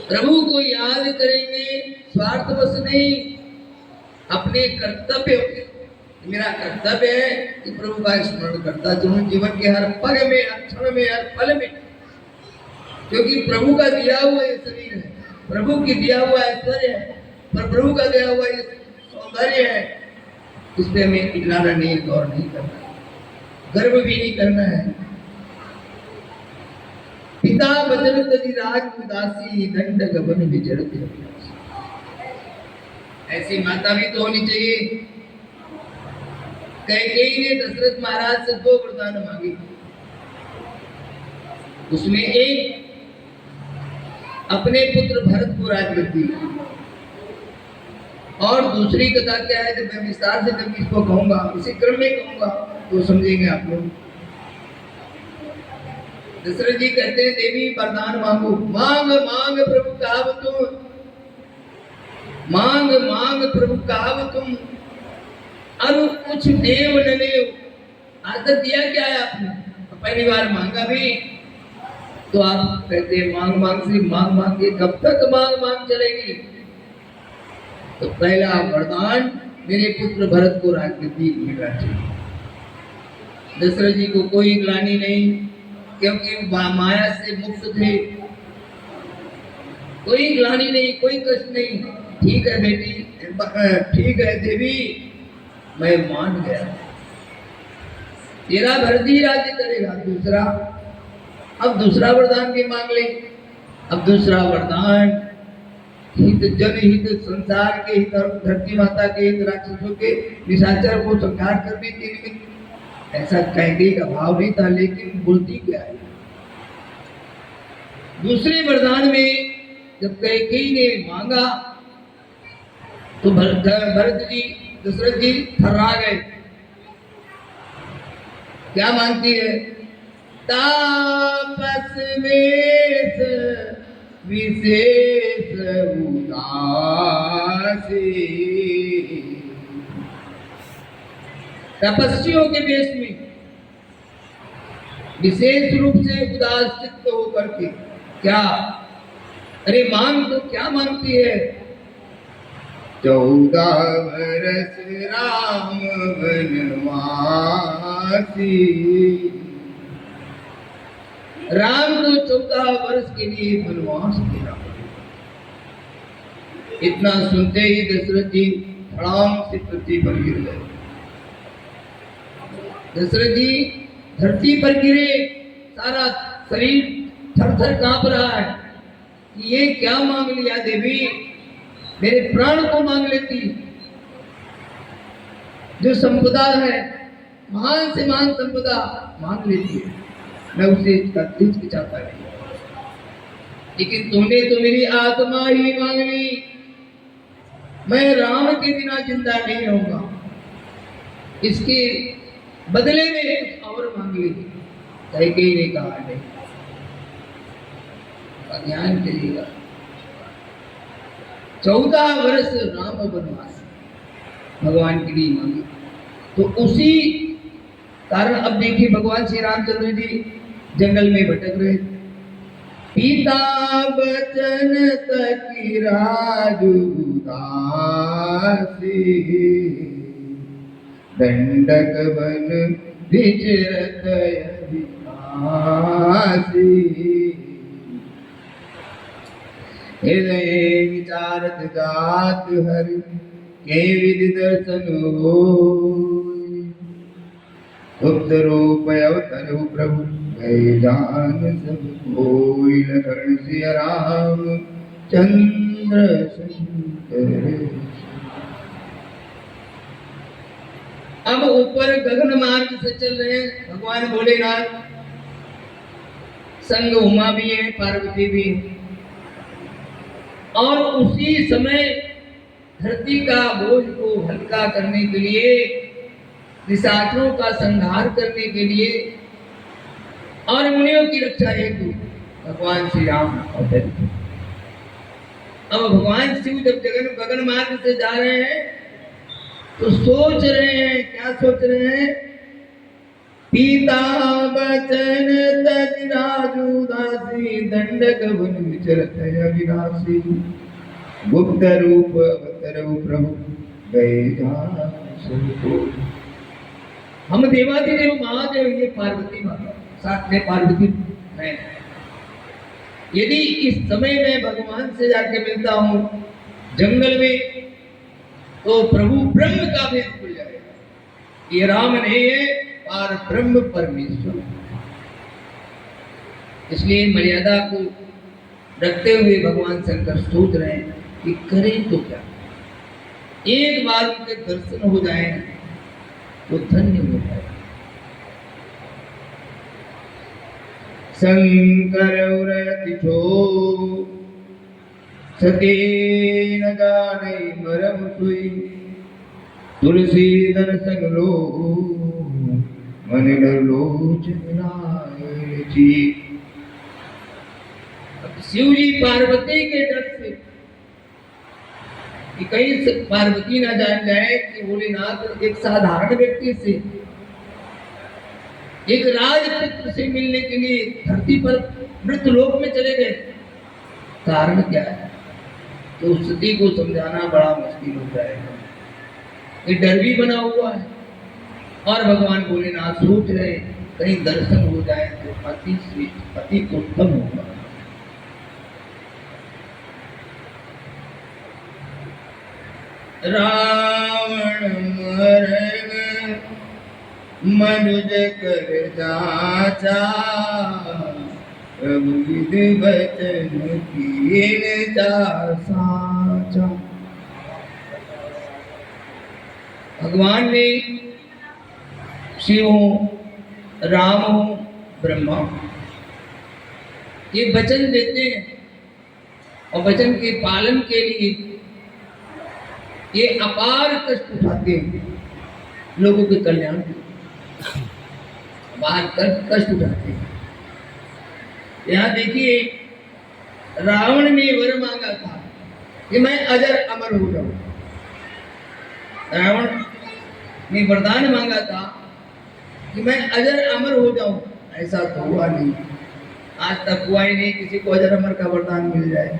प्रभु को याद करेंगे स्वार्थवश नहीं, अपने कर्तव्य, मेरा कर्तव्य है कि प्रभु का स्मरण करता चलूं जीवन के हर पल में, हर क्षण में, हर पल में, क्योंकि प्रभु का दिया हुआ ये शरीर है, प्रभु की दिया हुआ ऐश्वर्य है, पर प्रभु का दिया हुआ ये सौंदर्य है, इस पे हमें इगलाना नहीं, गौर नहीं करना, गर्व भी नहीं करना है। पिता बचन तजी राज उदासी दंड गबन विचरते। ऐसी माता भी तो होनी चाहिए। कैकेयी ने दशरथ महाराज से 2 वरदान मांगे, उसमें एक अपने पुत्र भरत को राजगद्दी, और दूसरी कथा क्या है जब मैं विस्तार से जब इसको कहूंगा, इसी क्रम में कहूंगा तो समझेंगे आप लोग। दशरथ जी कहते हैं देवी वरदान मांगो, मांग मांग प्रभु कहाव तुम, मांग मांग प्रभु कहाव तुम, अनु कुछ देव न देव। आज तक दिया क्या है आपने? पहली बार मांगा भी तो आप कहते हैं मांग मांग से मांग मांग के कब तक मांग मांग चलेगी? तो पहला वरदान मेरे पुत्र भरत को राजगद्दी मिलना चाहिए। दशरथ जी को कोई ग्लानि नहीं, क्योंकि माया से मुक्त थे, कोई ग्लानि नहीं, कोई कष्ट नहीं। ठीक है बेटी, ठीक है देवी, मैं मान गया, तेरा भरत ही राज्य करेगा। दूसरा, अब दूसरा वरदान भी मांग ले। अब दूसरा वरदान हित, जनहित, संसार के हित, धरती माता के हित, राक्षसों के निशाचर को संहार करने के निमित्त। ऐसा कैकेयी का भाव नहीं था, लेकिन बोलती क्या है? दूसरे वरदान में जब कैकेयी ने मांगा तो भरत जी, दशरथ जी थर्रा गए। क्या मांगती है? तापस वेश विशेष उदासी। तपस्वियों के वेश में विशेष रूप से उदास चित्त होकर के, क्या? अरे मांग तो क्या मांगती है? 14 वर्ष राम वनवासी। राम को 14 वर्ष के लिए वनवास देना। इतना सुनते ही दशरथ जी धड़ाम से पृथ्वी पर गिर गए। दशरथ जी धरती पर गिरे, सारा शरीर थर-थर कांप रहा है कि ये क्या मांग लिया देवी? मेरे प्राण को मांग लेती, जो संपदा है, महान से महान संपदा मांग लेती है, मैं उसे हिचकिचाता नहीं। लेकिन तुमने तो मेरी आत्मा ही मांग ली, मैं राम के बिना जिंदा नहीं रहूंगा, इसके बदले में कुछ और मांग ली। कैकेयी ने कहा नहीं, ज्ञान करिएगा। 14 वर्ष राम वनवास भगवान के लिए मांगे। तो उसी कारण अब देखिए भगवान श्री रामचंद्र जी जंगल में भटक रहे। पिता बचन तकी राजू उदासी, दंडक वन विचरत अविनाशी। हृदय विचारत जात हर के विधि दर्शन होय। गुप्त रूप अवतरु प्रभु गए जान सब कोई। लखन सिय राम चंद्र शंकर। अब ऊपर गगन मार्ग से चल रहे हैं भगवान भोलेनाथ, संग उमा भी है, पार्वती भी है। और उसी समय धरती का बोझ को हल्का करने के लिए, निशाचरों का संहार करने के लिए और मुनियों की रक्षा हेतु भगवान श्री राम अवतरित। अब भगवान शिव जब गगन मार्ग से जा रहे हैं तो सोच रहे हैं, क्या सोच रहे हैं पीता बचन तज राजू दासी दंडक वन विचरत अविनाशी गुप्त रूप अवतरव प्रभु गए जासु। हम देवादिदेव महादेव ये पार्वती माता साथ में पार्वती है। यदि इस समय में भगवान से जाके मिलता हूँ जंगल में तो प्रभु ब्रह्म का भेद खुल जाएगा। ये राम नहीं है और ब्रह्म परमेश्वर। इसलिए मर्यादा को रखते हुए भगवान शंकर सोच रहे हैं कि करें तो क्या। एक बार उनके दर्शन हो जाए तो धन्य हो जाए। शंकर व्रति छो सके न जाने मरम सुई तुलसी दर्शन लो मन लोचन जी। शिव जी पार्वती के डर से कि कहीं पार्वती ना जान जाए कि भोलेनाथ एक साधारण व्यक्ति से एक राजपुत्र से मिलने के लिए धरती पर मृतलोक में चले गए। कारण क्या है तो स्थिति को समझाना बड़ा मुश्किल हो जाएगा। ये डर भी बना हुआ है और भगवान भोलेनाथ सोच रहे कहीं दर्शन हो जाए तो अति श्रेष्ठ अति उत्तम होगा। रावण मरग मनुज कर जाचा प्रभु विधि वचन कीन जा साचा। भगवान ने शिव राम ब्रह्मा ये वचन देते हैं और वचन के पालन के लिए ये अपार कष्ट उठाते हैं लोगों के कल्याण के बाहर कष्ट उठाते हैं। यहाँ देखिए रावण ने वर मांगा था कि मैं अजर अमर हो जाऊं। रावण ने वरदान मांगा था कि मैं अजर अमर हो जाऊं। ऐसा तो हुआ नहीं, आज तक हुआ ही नहीं किसी को अजर अमर का वरदान मिल जाए।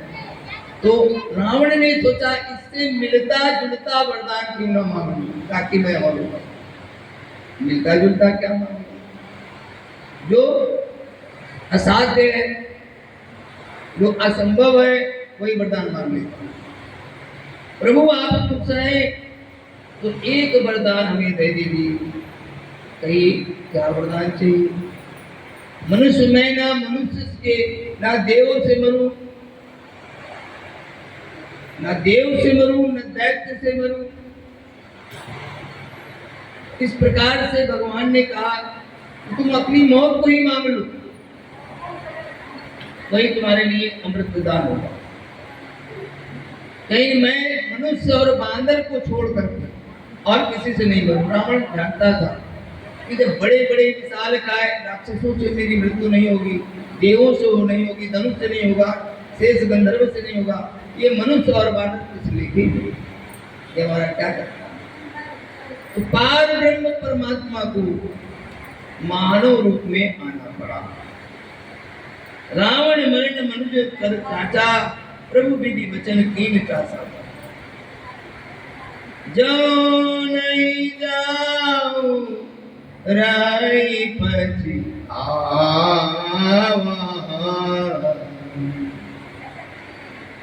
तो रावण ने सोचा इससे मिलता जुलता वरदान क्यों न मांगूं ताकि मैं अमर हो जाऊं। मिलता जुलता क्या मांगू जो असाध्य है जो असंभव है वही वरदान मांग लेता। प्रभु आप खुश हैं तो एक वरदान हमें दे दीजिए। कहीं क्या वरदान चाहिए। मनुष्य में ना मनुष्य के ना देवों से मरूं ना देव से मरूं न दैत्य से मरूं। इस प्रकार से भगवान ने कहा तुम अपनी मौत को ही मांग लो वही तुम्हारे लिए अमृत प्रदान होगा। कहीं मैं मनुष्य और बांदर को छोड़ करके और किसी से नहीं मरूं। रावण जानता था कि जब बड़े बड़े विशाल काय राक्षसों से मेरी मृत्यु नहीं होगी, देवों से वो नहीं होगी, धनुष से नहीं होगा, शेष गंधर्व से नहीं होगा, ये मनुष्य और बानर कुछ लेके ये हमारा क्या करता। तो पार ब्रह्म परमात्मा को मानव रूप में आना पड़ा। रावण मरण मनुष्य कर चाचा प्रभु विधि वचन कीन चासा। जो नहीं जाओ राई पछी आवा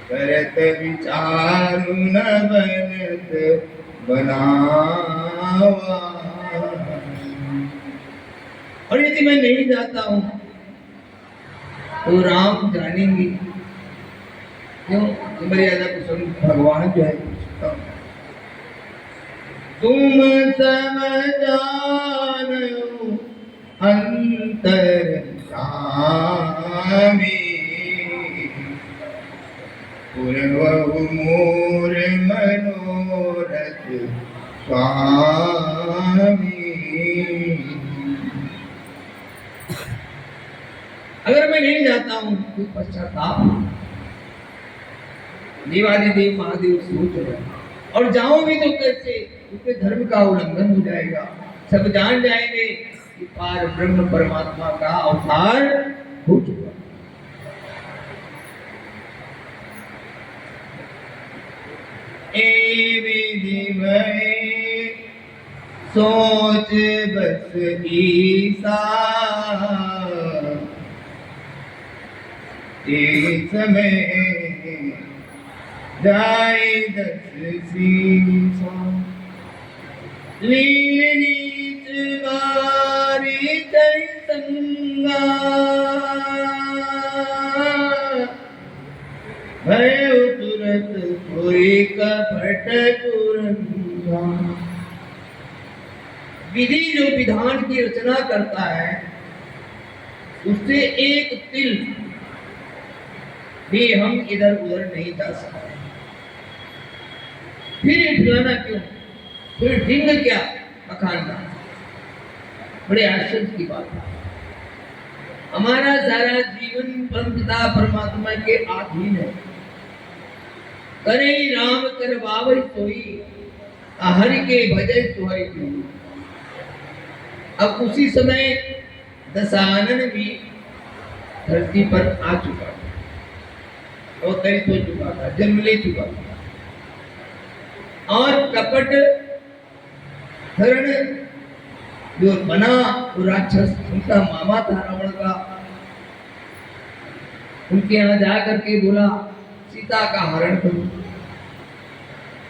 करत विचारु न बनत बनावा। और यदि मैं नहीं जाता हूं तो राम जानेंगे क्यों। मर्यादा कुशल भगवान जो है तुम सब जानो अंतर जामी पूर्व मोर मनोरथ स्वामी। अगर मैं नहीं जाता हूं तो पश्चाताप देवादिदेव महादेव सोच रहे और जाऊं भी तो कैसे, उसके धर्म का उल्लंघन हो जाएगा। सब जान जाएंगे कि पार ब्रह्म परमात्मा का अवतार हो चुका। ए विधि में सोच बस ईसा, एक समय जाए दस सीसा, लील नीच वारी चै संगा, भय तुरत कोई कपट कुरंगा। विधि जो विधान की रचना करता है उससे एक तिल भी हम इधर उधर नहीं जा सकते। फिर ठिलाना क्यों, फिर ढिंग क्या अखाना। बड़े आश्चर्य की बात है। हमारा सारा जीवन परमपिता परमात्मा के अधीन है। करे राम कर बावई सोई, हरि के भजय सुहाई जोई। अब उसी समय दशानन भी धरती पर आ चुका था, अवतरित हो चुका था, जन्म ले चुका था। और कपट धरण जो बना वो राक्षस, उनका मामा था रावण का, उनके यहाँ जा करके बोला सीता का हरण करो।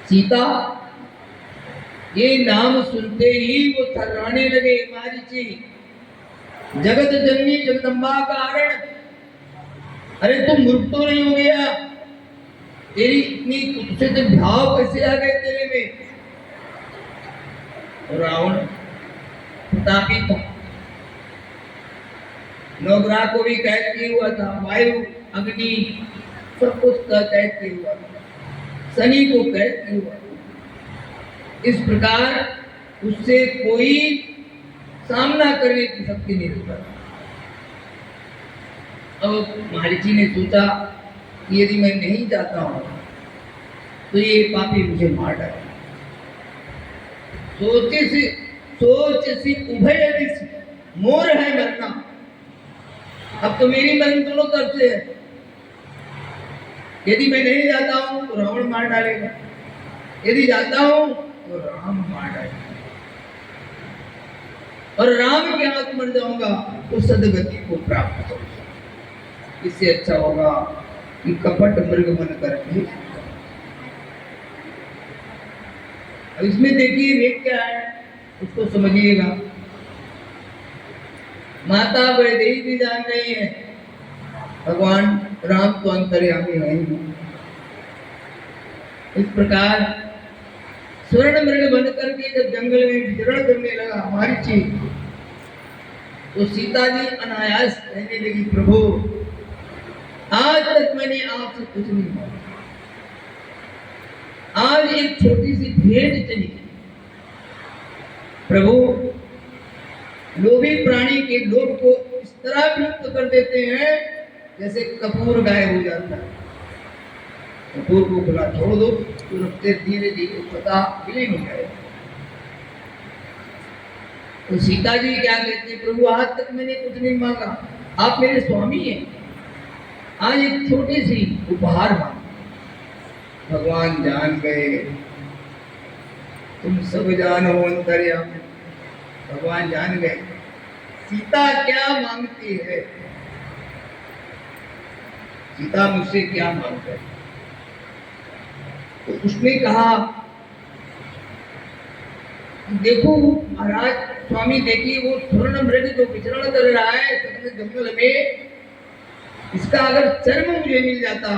सीता ये नाम सुनते ही वो थर्राने लगे, मारीची जगत जननी जगदम्बा का हरण। अरे तुम मूर्ख तो नहीं हो गया, तेरी इतनी कुत्सित भाव कैसे आ गए तेरे में। रावण प्रतापी था, नवग्रह को भी कैद किया हुआ था, वायु अग्नि सब कुछ का कैद किया हुआ था, शनि को कैद किया हुआ था। इस प्रकार उससे कोई सामना करने की शक्ति नहीं रखता। अब महर्षि ने सोचा कि यदि मैं नहीं जाता हूं तो ये पापी मुझे मार डाले। सोच सी उभय दिस, मोर है मरना। अब तो मेरी मरण दोनों तरफ से है। यदि मैं नहीं जाता हूं तो रावण मार डालेगा, यदि जाता हूं तो राम मार डालेगा, और राम के हाथ मर जाऊंगा तो सदगति को प्राप्त होगा। इससे अच्छा होगा कि कपट मृग बनकर भी। अब इसमें देखिए वेद क्या है, उसको समझिएगा। माता वैदेही भी जान रही है भगवान राम तो अंतर्यामी है ही। इस प्रकार स्वर्ण मृग बन करके जब जंगल में विचरण करने लगा हमारी चीज, तो सीता जी अनायास कहने लगी, प्रभु आज तक मैंने आपसे कुछ नहीं मांगा, आज एक छोटी सी भेंट चाहिए। प्रभु लोभी प्राणी के लोभ को इस तरह विलुप्त कर देते हैं जैसे कपूर गायब हो जाता है। कपूर को खुला छोड़ दो तो रखते धीरे धीरे पता विलीन हो जाएगा। तो सीता जी क्या कहती, प्रभु आज तक मैंने कुछ नहीं मांगा, आप मेरे स्वामी हैं, आज एक छोटी सी उपहार मांगा। भगवान जान गए, तुम सब जानो अंतर्यामी। भगवान जान गए सीता क्या मांगती है, सीता मुझसे क्या मांगता है। तो उसने कहा, देखो महाराज स्वामी, देखिए वो स्वर्ण मृग जो विचरण कर रहा है सघन जंगल में, इसका अगर चर्म मुझे मिल जाता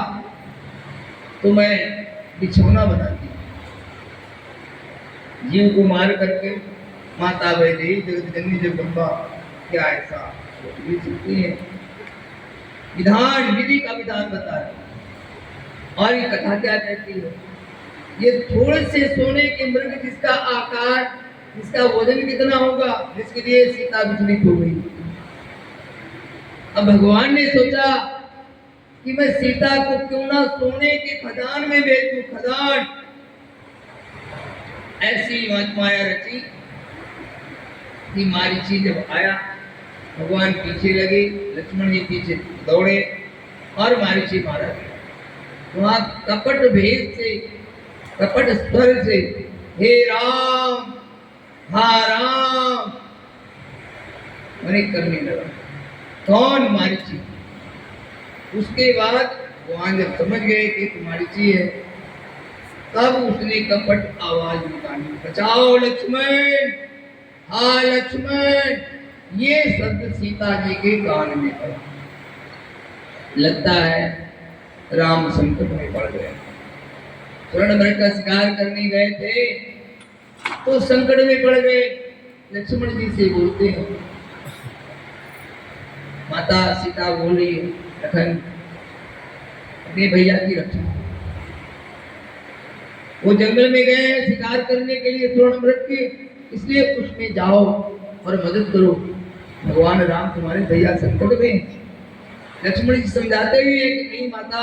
तो मैं बिछौना बनाती। जीव को मार करके माता वैदेही जगत जननी जगदम्बा क्या ऐसा भी सकती है। विधान विधि का विधान बता रहे। और ये कथा क्या कहती है, ये थोड़े से सोने के मृग जिसका आकार, जिसका वजन कितना होगा, जिसके लिए सीता विचलित हो गई। अब भगवान ने सोचा कि मैं सीता को क्यों ना सोने के खदान में भेज दूं। खदान ऐसी माया रची कि मारीची जब आया, भगवान पीछे लगे, लक्ष्मण जी पीछे दौड़े और मारीची मारा गया। वहां कपट भेद से, कपट स्वर से, हे राम, हा राम मैंने करने लगा। कौन? मारीची। उसके बाद भगवान जब समझ गए कि मारीची है, तब उसने कपट आवाज निकाली, बचाओ लक्ष्मण, हा लक्ष्मण। ये शब्द सीता जी के कान में पड़ा। लगता है राम संकट में पड़ गए। स्वर्ण का शिकार करने गए थे तो संकट में पड़ गए। लक्ष्मण जी से बोलते हैं, माता सीता बोली, लखन अपने भैया की रक्षा। वो जंगल में गए शिकार करने के लिए स्वर्ण के, इसलिए उसमें जाओ और मदद करो। भगवान राम तुम्हारे भैया संकट में। लक्ष्मण जी समझाते हुए कि नहीं माता,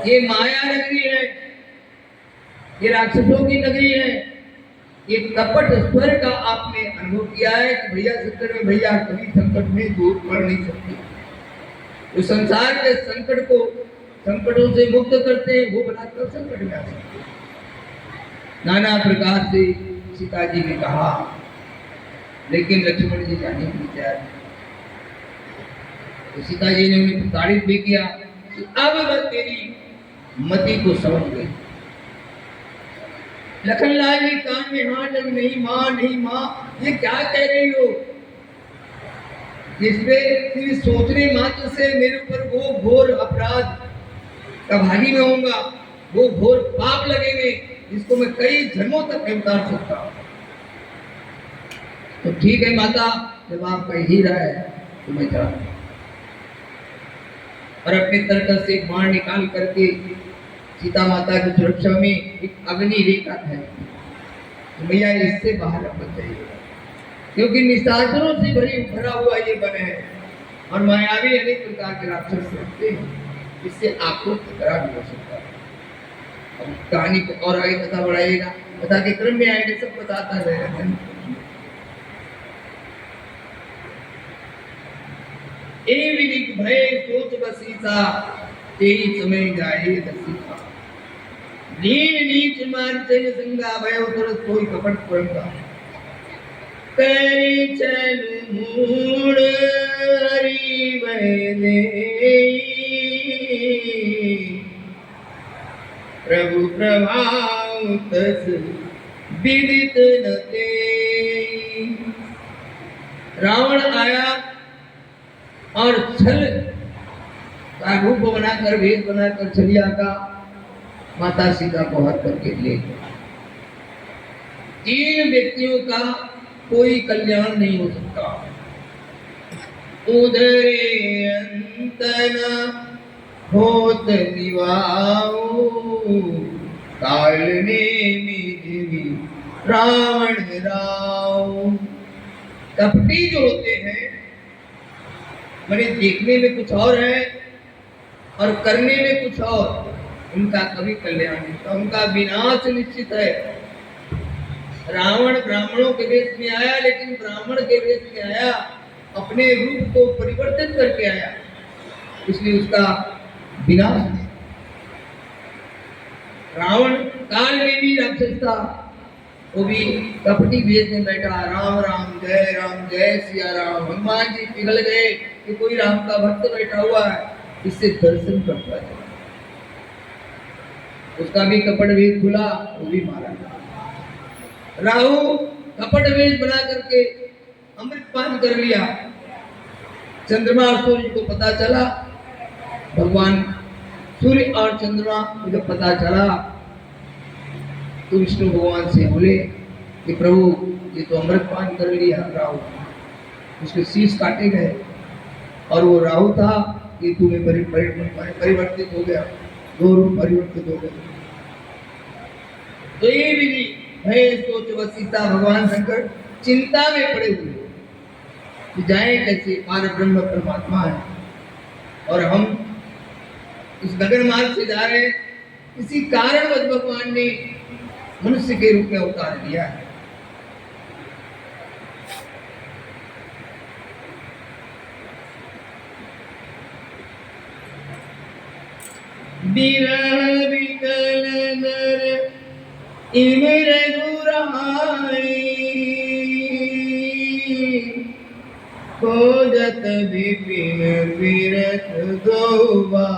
ये माया नगरी है, ये राक्षसों की नगरी है। ये कपट स्वर का आपने अनुभव किया है कि भैया संकट में, भैया कभी संकट में दूर पड़ नहीं सकती। वो संसार के संकट को, संकटों से मुक्त करते हैं, वो बनाकर संकट में आ सकते हैं। नाना प्रकार से सीता जी ने कहा, लेकिन लक्ष्मण जी जाने के लिए तैयार। तो सीता जी ने उन्हें तारीफ भी किया कि अब वह तेरी मति को समझ गई। लखनलाल जी कान में हाथ लग, नहीं माँ, नहीं माँ, ये क्या कह रही हो? जिसपे सोचने मात्र से मेरे ऊपर वो घोर अपराध का भागी में होऊंगा, वो घोर पाप लगेंगे जिसको मैं कई जन्मों तक नहीं उतार सकता। तो ठीक है माता, जब आप कह ही रहा है तो मैं जा। और अपने तर्कस से बाण निकाल करके सीता माता की सुरक्षा में एक अग्नि रेखा है, तो भैया इससे बाहर अब जाइए, क्योंकि निशाचरों से भरा हुआ ये वन है और मायावी अनेक प्रकार के राक्षस रहते हैं, इससे आपको खतरा भी हो सकता है। अब कहानी को और आगे कथा बढ़ाइएगा, कथा के क्रम में आएंगे, सब बताता रहेगा। एवं भय सोच बसीसा, तेई समय जाए दसीसा। नीच नीच मार्चन संगा भय तुरंत कोई कपट पड़ता। करी चल मूड हरि बहने, प्रभु प्रभाव तस विदित न ते। रावण आया और छल का रूप बनाकर, भेद बनाकर छलिया का माता सीता को हर करके ले गया। 3 व्यक्तियों का कोई कल्याण नहीं हो सकता। उधरे अंतन होत निवाओ, कालने मिली रावण राव। कपटी जो होते हैं, मैंने देखने में कुछ और है और करने में कुछ और, उनका कभी कल्याण नहीं होता, उनका विनाश निश्चित है। रावण ब्राह्मणों के वेश में आया, लेकिन ब्राह्मण के वेश में आया, अपने रूप को परिवर्तित करके आया, इसलिए उसका विनाश। रावण काल में भी राक्षस था, वो भी कपटी वेश में बैठा, राम राम जय सिया राम। हनुमान जी पिघल गए कि कोई राम का भक्त बैठा हुआ है, इससे दर्शन करता है। उसका भी कपट वेश खुला, वो भी मारा। राहु कपट वेश बना करके अमृत पान कर लिया। चंद्रमा और सूर्य को पता चला, भगवान सूर्य और चंद्रमा को जब पता चला तो विष्णु भगवान से बोले कि प्रभु ये तो अमृत पान कर लिया राहु। उसके शीश काटे गए और वो राहु था कि तुम्हें परिवर्तित हो गया, 2 रूप परिवर्तित हो गए। तो ये विधि भय सोच वसीता, भगवान शंकर चिंता में पड़े हुए कि जाए कैसे, पार ब्रह्म परमात्मा है और हम इस गगन मार्ग से जा रहे हैं। किसी कारणवश भगवान ने मनुष्य के रूप में अवतार लिया है। बिरह बिकल नर इमिर गुराई खोजत विपिन विरत दोबा।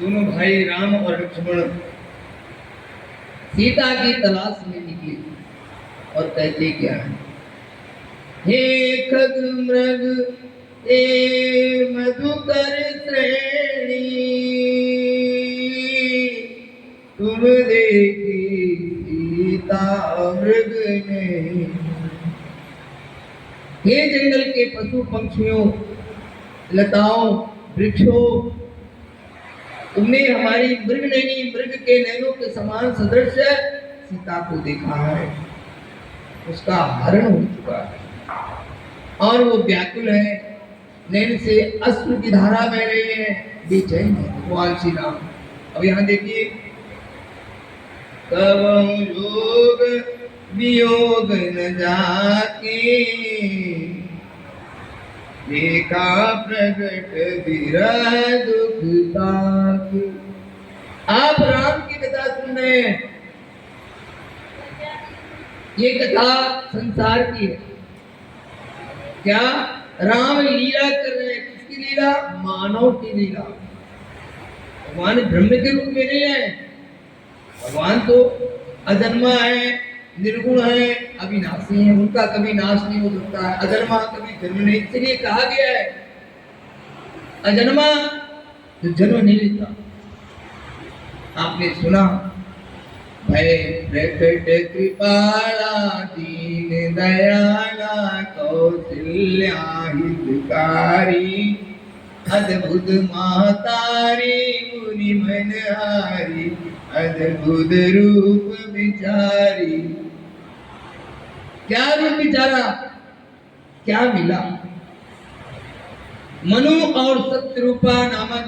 दोनों भाई राम और लक्ष्मण सीता की तलाश में निकले और कहते क्या है, हे खग मृग हे मधुकर श्रेणी तुम देखी सीता मृग ने। हे जंगल के पशु पक्षियों लताओं वृक्षों तुमने हमारी मृग नैनी मृग के नैनों के समान सदृश सीता को देखा है। उसका हरण हो चुका है और वो व्याकुल है, नैन से अश्रु की धारा बह रही है, बेचैन है भगवान श्री राम। अब यहाँ देखिए, कब योग वियोग न जाके देखा प्रगट विरह दुख ताक। आप राम की कथा सुन रहे हैं, ये कथा संसार की है। क्या राम लीला कर रहे हैं? किसकी लीला? मानव की लीला। भगवान ब्रह्म के रूप में नहीं है, भगवान तो अजन्मा है, निर्गुण है, अविनाशी है, उनका कभी नाश नहीं हो सकता है। अजन्मा कभी जन्म नहीं, इसलिए कहा गया है अजन्मा तो जन्म नहीं लेता। आपने सुना, भय प्रकट कृपाला दीन दयाला कौशल्या हितकारी अद्भुत महतारी मुनि मनहारी अद्भुत रूप विचारी। क्या रूप विचारा, क्या मिला? मनु और सत्यरूपा नामक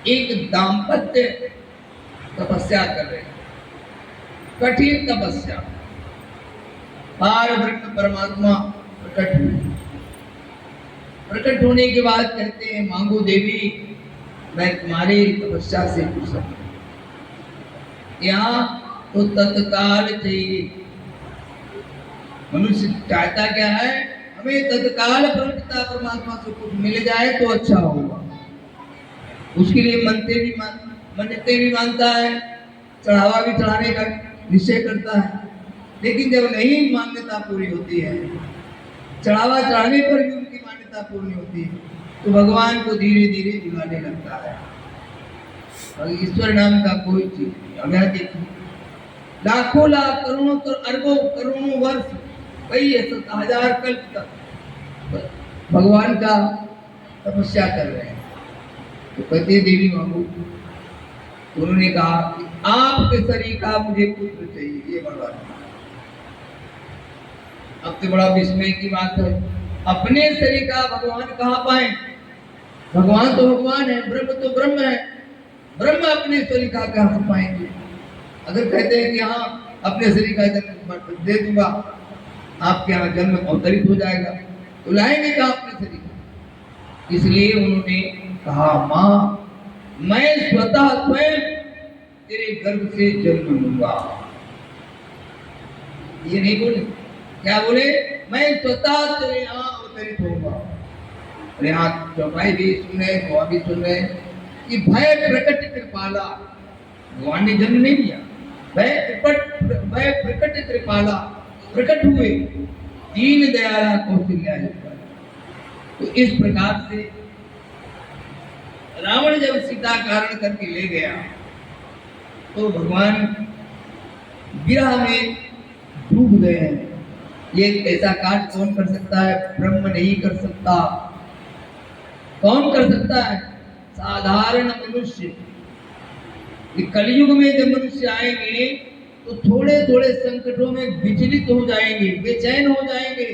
एक दाम्पत्य तपस्या कर रहे, कठिन तपस्या। पार ब्रह्म परमात्मा प्रकट हुए। प्रकट होने के बाद कहते हैं, मांगो देवी मैं तुम्हारी तपस्या से खुश हूं। यहाँ तो तत्काल चाहिए। मनुष्य चाहता क्या है? हमें तत्काल प्रकटता परमात्मा से कुछ मिल जाए तो अच्छा होगा। उसके लिए मन्नतें भी मानता है, चढ़ावा भी चढ़ाने का निश्चय करता है। लेकिन जब नहीं मान्यता पूरी होती है, चढ़ावा चढ़ाने पर भी उनकी मान्यता पूरी होती है, तो भगवान को धीरे धीरे भुलाने लगता है। और ईश्वर नाम का कोई चीज नहीं। अब यहाँ देखिए, लाखों लाख करोड़ों अरबों करोड़ों वर्ष, कई हजार कल्प तक भगवान का तपस्या कर रहे हैं। तो कहते देवी मांगो। उन्होंने कहा कि आपके शरीर का मुझे पुत्र चाहिए। ये भगवान, अब तो बड़ा विस्मय की बात है, अपने शरीर का भगवान कहाँ पाए? भगवान तो भगवान है, ब्रह्म तो ब्रह्म है, ब्रह्म अपने शरीर का कहाँ पाएंगे? अगर कहते हैं कि हाँ अपने शरीर का जन्म दे दूंगा, आपके यहाँ जन्म अवतरित हो जाएगा, तो लाएंगे कहाँ अपने शरीर? इसलिए उन्होंने कहा, माँ मैं स्वतः स्वयं तेरे गर्भ से जन्म लूंगा। ये नहीं बोले, क्या बोले? मैं स्वतः तेरे यहाँ अवतरित होऊंगा। और यहाँ चौपाई भी सुन रहे, दुआ भी सुन रहे कि भय प्रकट कृपाला, भगवान ने जन्म नहीं लिया, भय प्रकट कृपाला, प्रकट हुए, दीन दयाला कौशल्या। तो इस प्रकार से रावण जब सीता का हरण करके ले गया, तो भगवान विरह में डूब गए हैं। ये ऐसा कार्य कौन कर सकता है? ब्रह्म नहीं कर सकता। कौन कर सकता है? साधारण मनुष्य। कलयुग में जब मनुष्य आएंगे तो थोड़े थोड़े संकटों में विचलित हो जाएंगे, बेचैन हो जाएंगे,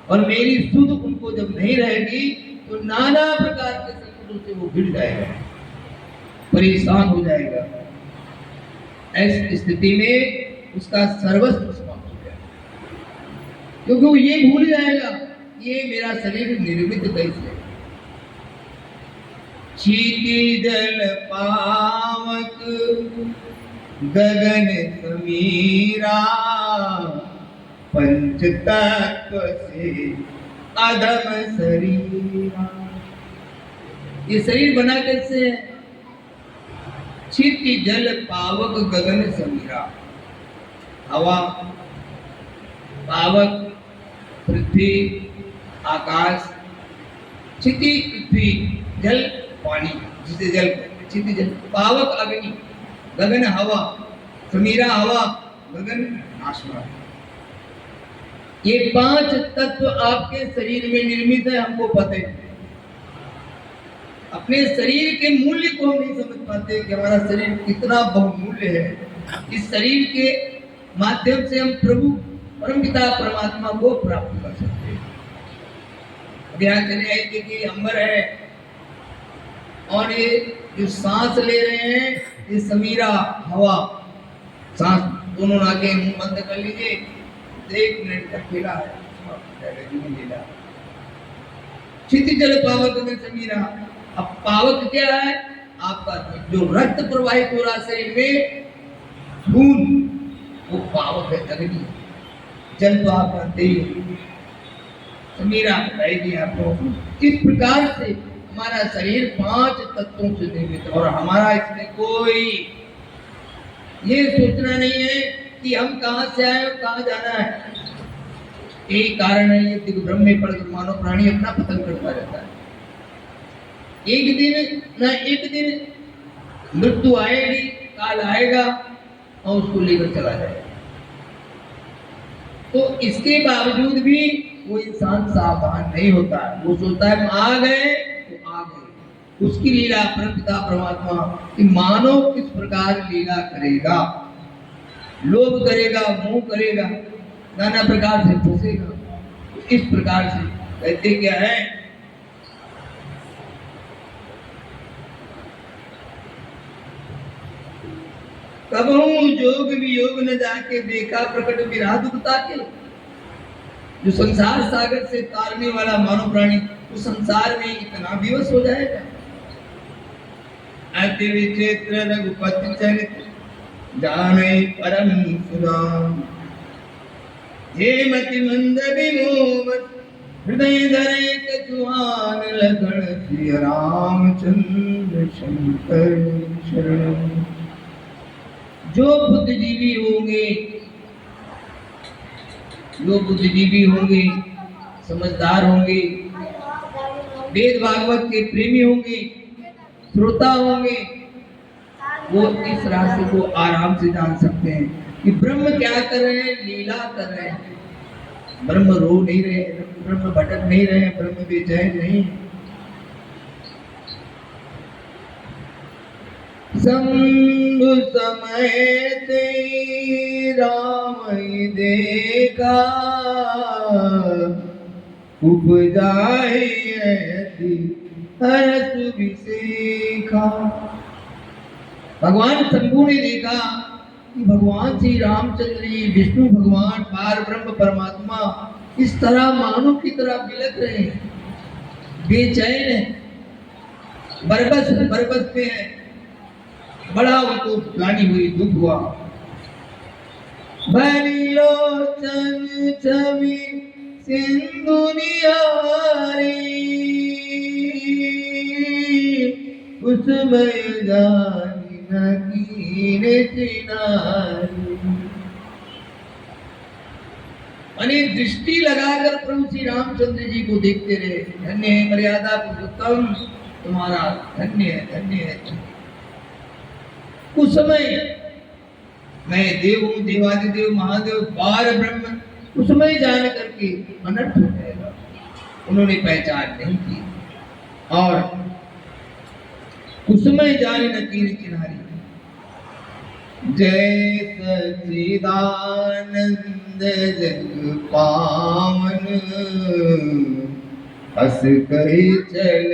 और मेरी सुध उनको जब नहीं रहेगी तो नाना प्रकार के संकटों से वो भिड़ जाएगा, परेशान हो जाएगा। ऐसी स्थिति में उसका सर्वस्व समाप्त हो जाएगा, क्योंकि वो ये भूल जाएगा ये मेरा शरीर निर्मित कैसे। क्षितिजल पावक गगन समीरा, पंच तत्व से अधम शरीरा। ये शरीर बना कैसे है? क्षिति जल पावक गगन समीरा। हवा, पावक पृथ्वी, आकाश, क्षिति पृथ्वी, जल पानी, जिसे जल, क्षिति जल, पावक अग्नि, गगन हवा, समीरा हवा, गगन आसमान। ये 5 तत्व आपके शरीर में निर्मित है, हमको पता है। अपने शरीर के मूल्य को हम नहीं समझ पाते कि हमारा शरीर कितना बहुमूल्य है। इस शरीर के माध्यम से हम प्रभु परमपिता परमात्मा को प्राप्त कर सकते हैं। अब यहाँ चले आए कि अंबर है और ये जो सांस ले रहे हैं ये समीरा हवा, सांस दोनों नाके मुंह बंद कर लीजिए, 1 मिनट तक खेला है। क्षिति जल पावक में समीरा। अब पावक क्या है? आपका जो रक्त प्रवाहित हो रहा शरीर में, खून, वो पावक है, अग्नि। जल तो आप जानते ही, समीरा बताएगी आपको। इस प्रकार से हमारा शरीर 5 तत्वों से निर्मित है और हमारा इसमें कोई ये सोचना नहीं है कि हम कहां से आए और कहां जाना है। यही कारण है ये दिग्भ्रम में पड़कर मानव प्राणी अपना पतन करता रहता है। एक दिन न एक दिन मृत्यु आएगी, काल आएगा और उसको लेकर चला जाएगा। तो इसके बावजूद भी वो इंसान सावधान नहीं होता है। वो सोचता है हम आ गए तो आ गए। उसकी लीला परमपिता परमात्मा कि मानव किस प्रकार लीला करेगा, लोभ करेगा, मोह करेगा, नाना प्रकार से फंसेगा। इस प्रकार से कहते क्या है, कबहू जोग वियोग न जाके देखा प्रकट विरह दुखता के। जो संसार सागर से तारने वाला मानव प्राणी उस संसार में इतना विवश हो जाएगा। अति विचित्र रघुपति चरित जाने परम सुदाम, हे मति मंद विमोह हृदय धरे कछुआन लखन श्री रामचंद्र शंकर शरण। जो बुद्धिजीवी होंगे, जो बुद्धिजीवी होंगे, समझदार होंगे, वेद भागवत के प्रेमी होंगे, श्रोता होंगे, वो इस रास्ते को आराम से जान सकते हैं कि ब्रह्म क्या कर रहे हैं, लीला कर रहे हैं। ब्रह्म रो नहीं रहे, ब्रह्म भटक नहीं रहे, ब्रह्म बेचैन नहीं। शंभु समय ते राम देखा, उपजाए यदि हर्ष विसेखा। भगवान शंभु ने देखा कि भगवान श्री रामचंद्र जी, विष्णु भगवान, पार ब्रह्म परमात्मा इस तरह मानव की तरह बिलख रहे हैं, बेचैन है, बरबस पे है। बड़ा उनको ग्लानि हुई, दुख हुआ। बलिलोचन छवि सिंधु निहारी, उसमय जानी न कीने चिनारी। अनेक दृष्टि लगाकर प्रभु श्री रामचंद्र जी को देखते रहे। धन्य है मर्यादा पुरुषोत्तम, तुम्हारा धन्य है, धन्य है। उस समय मैं देव हूं, देवादिदेव महादेव पार ब्रह्म, उस समय जान करके अनर्थ हो जाएगा। उन्होंने पहचान नहीं की और उस समय जाने न कीन किनारी। जय सच्चिदानंद जग पावन, हस कही चल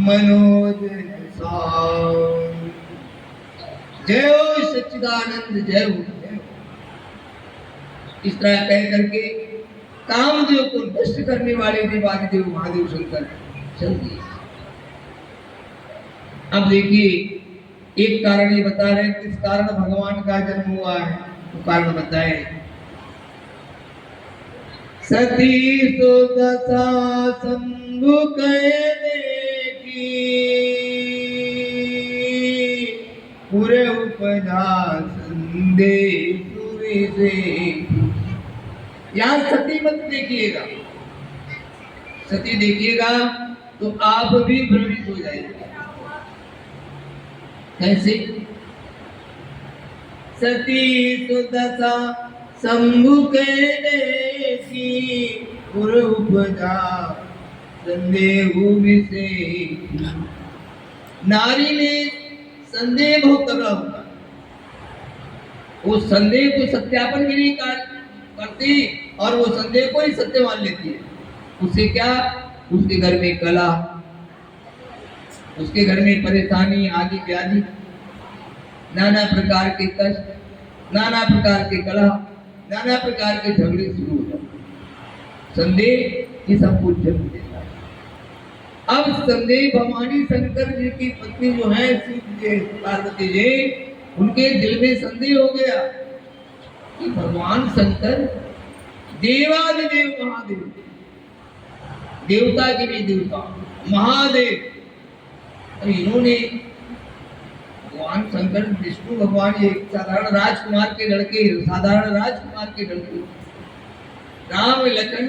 मनोज सावन। जय हो सच्चिदानंद, जय हो। इस तरह कह करके कामदेव को नष्ट करने वाले देवादिदेव महादेव शंकर चल दिए। अब देखिए, एक कारण ये बता रहे किस कारण भगवान का जन्म हुआ है, तो कारण बताए। सती सुदशा शंभु कह देखी, पूरे उपजा संदेश से। यहां सती मत देखिएगा, सती देखिएगा तो आप भी भ्रमित हो जाएंगे। कैसे? सती सुदशा शंभु के देखी, पुर उपजा संदेह से। नारी ने संदेह बहुत तगड़ा होता, वो संदेह को सत्यापन भी नहीं करती और वो संदेह को ही सत्य मान लेती है। उससे क्या, उसके घर में कला, उसके घर में परेशानी आदि व्याधि, नाना प्रकार के कष्ट, नाना प्रकार के कलह, नाना प्रकार के झगड़े शुरू हो जाते। संदेह ये सब कुछ जन्म देता है। अब संदेह भवानी शंकर जी की पत्नी जो है शिव जी पार्वती जी, उनके दिल में संदेह हो गया कि भगवान शंकर देवादिदेव महादेव, देवता के भी देवता महादेव, और इन्होंने भगवान शंकर विष्णु भगवान एक साधारण राजकुमार के लड़के, साधारण राजकुमार के लड़के, राम लखन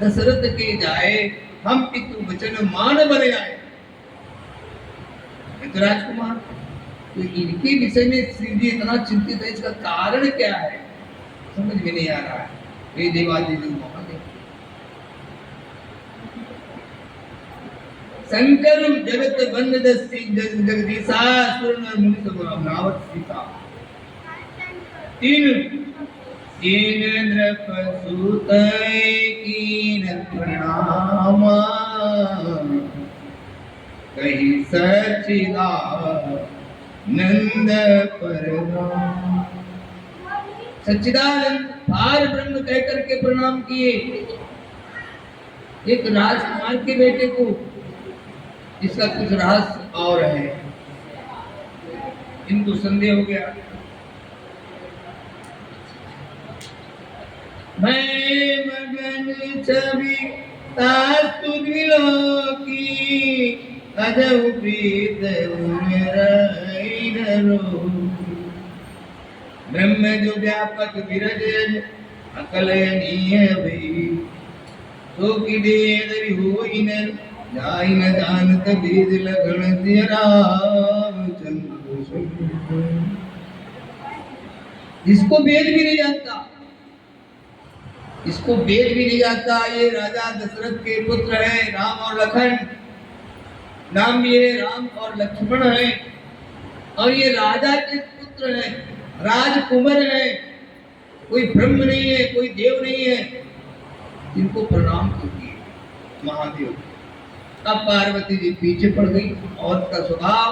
दशरथ के जाए, हम पितु वचन मान बन आए। राजकुमार, तो इनके विषय में श्री जी इतना चिंतित है, इसका कारण क्या है समझ में नहीं आ रहा है। वे देवादिदेव महादेव शंकर जगत बंद दस्ती जगदीशा सुर मुनि सब नावत सीता। तीन नृप सुत कीन प्रणाम, कही सचिदा नंद परनाम। सच्चिदानंद पार ब्रह्म कहकर के प्रणाम किए एक राजकुमार के बेटे को, इसका कुछ रहस्य और है। इनको संदेह हो गया, मैं मगन छवि तास्तुद्विलोकी, अजहु प्रीत ब्रह्म जो व्यापक विरज अकलनीय भई, तो की देदरि होई न जाई न जानत भेद लगन सिय रामचंद्र। इसको वेद भी नहीं जानता, इसको वेद भी नहीं जानता। ये राजा दशरथ के पुत्र है राम और लखन, नाम भी है राम और लक्ष्मण है, और ये राजा के पुत्र है, राजकुमार है, कोई ब्रह्म नहीं है, कोई देव नहीं है, इनको प्रणाम कीजिए महादेव। अब पार्वती जी पीछे पड़ गई। और का स्वभाव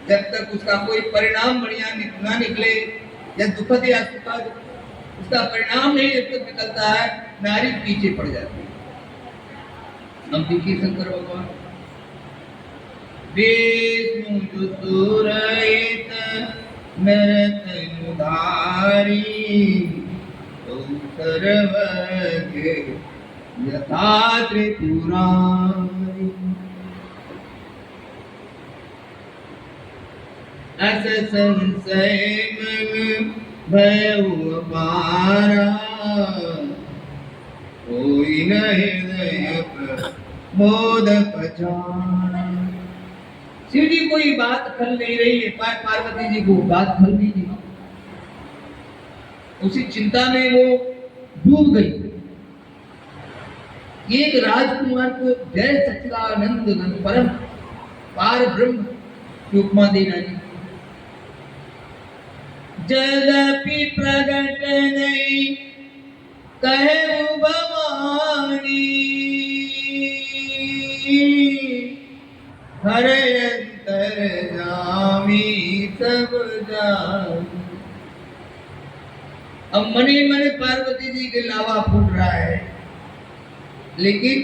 जब तक उसका कोई परिणाम बढ़िया ना निकले, या दुखद या सुखद उसका परिणाम नहीं जब तक निकलता है, नारी पीछे पड़ जाती है। अब देखिए शंकर भगवान, विष्णु जो सुरहित नरतनु धारी, तो सर्वज्ञ यथा त्रिपुरारी। अस संशय मन भयउ अपारा, कोई न हृदय प्रमोद पछाड़ा। शिव जी कोई बात खल नहीं रही है, पार्वती जी को बात खल नहीं रही, उसी चिंता में वो डूब गई। एक राजकुमार को जय सच्चिदानंद परम पार ब्रह्म की उपमा देना जी। जदपि प्रगट नहीं कहे भवानी, हर अंतर जामी सब जानी। अब मने मने पार्वती जी के लावा फूट रहा है, लेकिन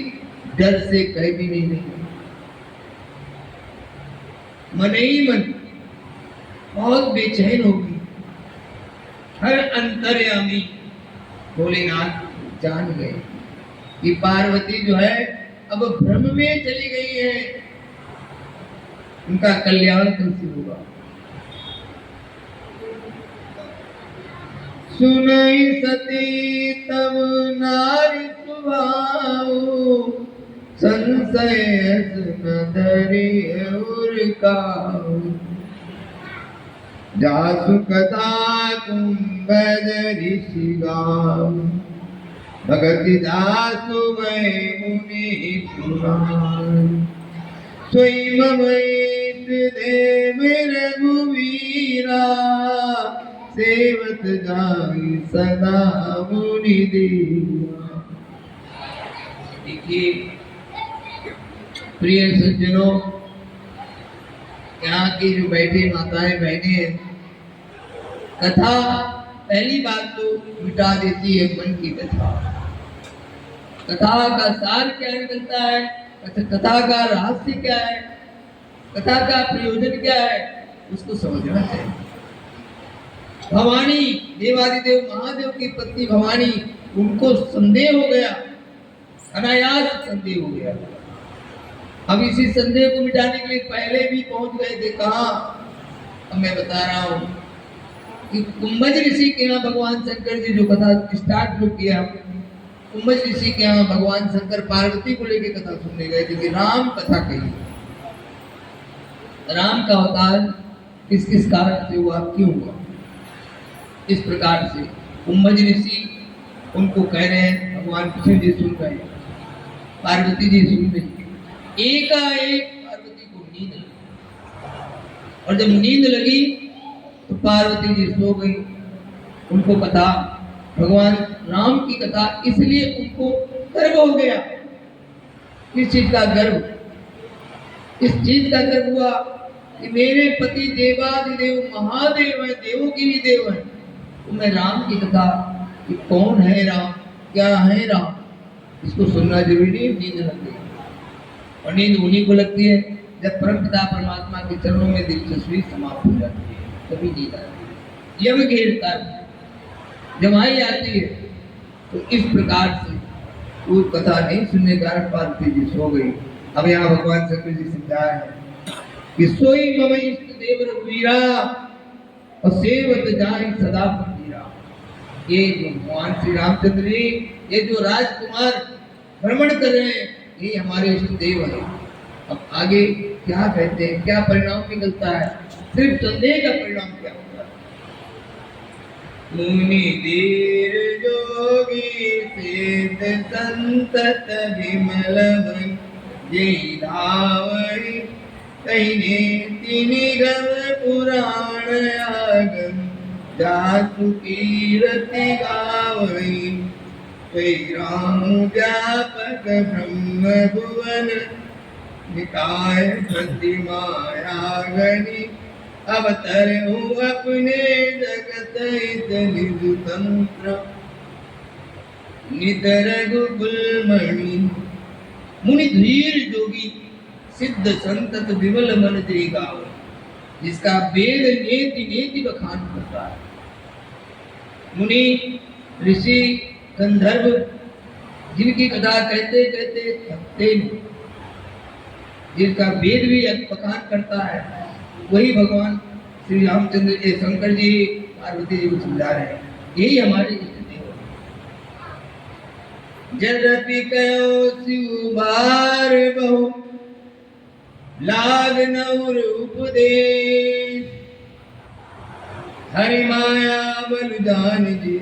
डर से कह भी नहीं रही। मन ही मन बहुत बेचैन होगी। हर अंतर्यामी भोलेनाथ जान गए कि पार्वती जो है अब भ्रम में चली गई है, उनका कल्याण कैसे होगा। सुनई सती तब नारी सुभाऊ, संशय न धरि और काऊ। जासु कथा कुंभज ऋषि गाऊ, भगति दासु मैं मुनि पुराण। सोई मम देव रघुवीरा, सेवत जाई सदा मुनि देवा। देखिए प्रिय सज्जनों, यहाँ की जो बैठे माताएं बहनें हैं, कथा पहली बात तो मिटा देती है मन की कथा। कथा का सार क्या निकलता है, कथा का रहस्य क्या है, कथा का प्रयोजन क्या है, उसको समझना चाहिए। भवानी देवादिदेव महादेव की पत्नी भवानी, उनको संदेह हो गया, अनायास संदेह हो गया। अब इसी संदेह को मिटाने के लिए पहले भी पहुंच गए थे। कहा? अब मैं बता रहा हूं कि कुंभज ऋषि के यहाँ भगवान शंकर जी जो कथा स्टार्ट जो किया, कुंभज ऋषि के यहाँ भगवान शंकर पार्वती को लेकर कथा सुनने गए थे कि राम कथा कही। राम का अवतार किस किस कारण से हुआ, क्यों हुआ, इस प्रकार से कुंभज ऋषि उनको कह रहे हैं। भगवान कृष्ण जी सुन रहे हैं, पार्वती जी सुन रही। एकाएक पार्वती को नींद लगी, और जब नींद लगी तो पार्वती जी सो गई। उनको कथा, भगवान राम की कथा, इसलिए उनको गर्व हो गया। किस चीज का गर्व? इस चीज का गर्व हुआ कि मेरे पति देवादिदेव महादेव है, देवों की भी देव है, तो मैं राम की कथा कि कौन है राम, क्या है राम, इसको सुनना जरूरी नहीं। नींद लग गई, और नींद उन्हीं को लगती है जब परमपिता परमात्मा के चरणों में दिलचस्पी समाप्त हो जाती है, तभी नींद आती है। यम घेरता है, जमाई आती है। तो इस प्रकार से वो कथा नहीं सुनने के कारण पार्वती जी सो गई। अब यहाँ भगवान शंकर जी समझा है कि सोई मम इष्ट देव रघुवीरा, और सेवत जाहि सदा मंदिरा। ये जो भगवान श्री रामचंद्र जी, ये जो राजकुमार भ्रमण कर रहे हैं, ये हमारे इष्ट देव है। अब आगे क्या कहते हैं, क्या परिणाम निकलता है, सिर्फ संदेह का परिणाम क्या होता है। मुनि धीर जोगी सिद्ध संतत विमल मन, जय धावई कहने तिनि गव पुराण आगम, जासु कीरति गावई। श्री राम व्यापक ब्रह्म भुवन, निकाय प्रतिमाया गणि। अवतर हूँ अपने जगत हित निज तंत्र, नित रघुकुल मणि। मुनि धीर जोगी सिद्ध संतत विमल मन जय गावई, जिसका वेद नेति नेति बखान करता है। मुनि ऋषि गंधर्व जिनकी कथा कहते कहते थकते नहीं, जिसका वेद भी बखान करता है, वही भगवान श्री रामचंद्र जी, शंकर जी पार्वती जी को समझा रहे हैं। यही हमारे इष्ट देव है। जदपि कहो शिव बार बहु, लाग नौर उपदेश। हरि माया बल जान जी,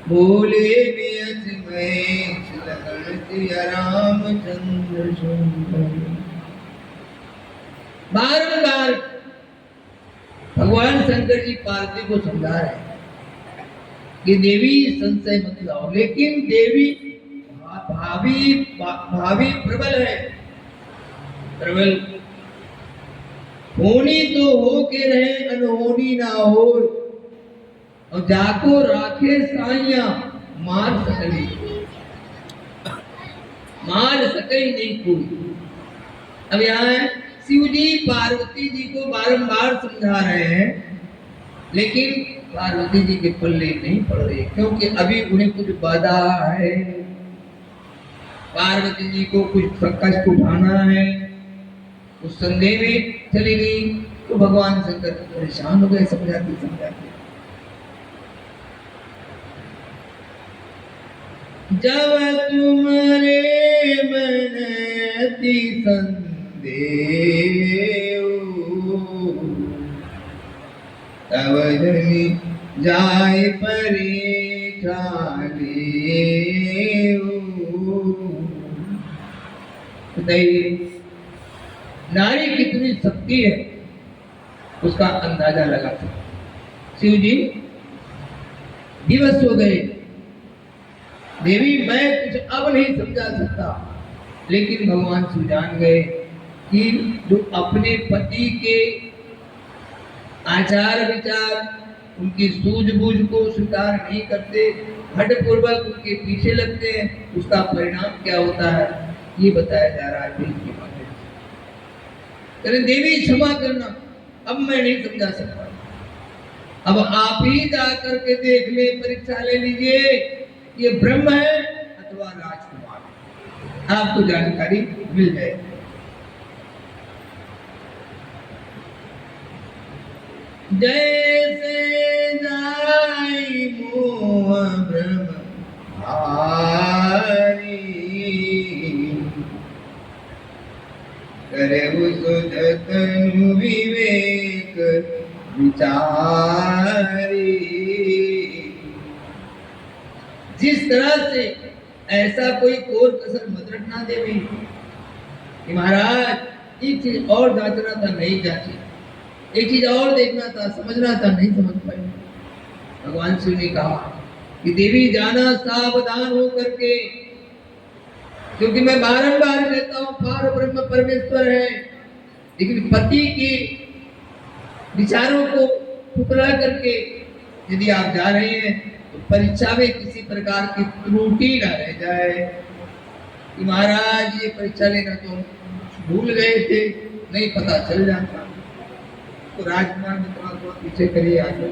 बोले बियस महेश। लगन सिया रामचंद्र सुंदर। बारंबार भगवान शंकर जी पार्वती को समझा रहे हैं कि देवी संशय मत लाओ, लेकिन देवी भावी प्रबल है। प्रबल होनी तो हो के रहे, अनहोनी ना हो। और जाको राखे साइया, मार सके नहीं कोई। अब यहाँ है शिव जी पार्वती जी को बारंबार समझा रहे हैं, लेकिन पार्वती जी के पल्ले नहीं पड़ रहे, क्योंकि अभी उन्हें कुछ बाधा है। पार्वती जी को कुछ कष्ट उठाना है, उस संदेह में चली गई। तो भगवान शंकर परेशान हो गए समझाते समझाते। जब तुम्हारे मन अति संदेह तब जनी जाय परीक्षा बताइए नारी कितनी शक्ति है, उसका अंदाजा लगा सकते। शिव जी दिवस हो गए, देवी मैं कुछ अब नहीं समझा सकता, लेकिन भगवान शिव जान गए कि जो अपने पति के आचार विचार, उनकी सूझबूझ को स्वीकार नहीं करते, हठपूर्वक उनके पीछे लगते हैं, उसका परिणाम क्या होता है ये बताया जा रहा है। देवी क्षमा करना, अब मैं नहीं समझा सकता, अब आप ही जाकर के देख ले, परीक्षा ले लीजिए ये ब्रह्म है अथवा राजकुमार, आपको जानकारी मिल जाए। जैसे जाई मोह ब्रह्म हारी करे सुजतनु विवेक विचारी। जिस तरह से ऐसा कोई कोर कसर मत रखना देवी कि महाराज एक चीज और जांचना था नहीं जांची, एक चीज और देखना था समझना था नहीं समझ पाई। भगवान शिव ने कहा कि देवी जाना सावधान हो करके, क्योंकि मैं बारंबार कहता हूँ पार ब्रह्म परमेश्वर है, लेकिन पति के विचारों को ठुकरा करके यदि आप जा रहे हैं तो परीक्षा में किसी प्रकार की त्रुटि न रह जाए कि महाराज ये परीक्षा लेना तो भूल गए थे, नहीं पता चल जाता। तो राजकुमार ने कहा पीछे करिए आगे।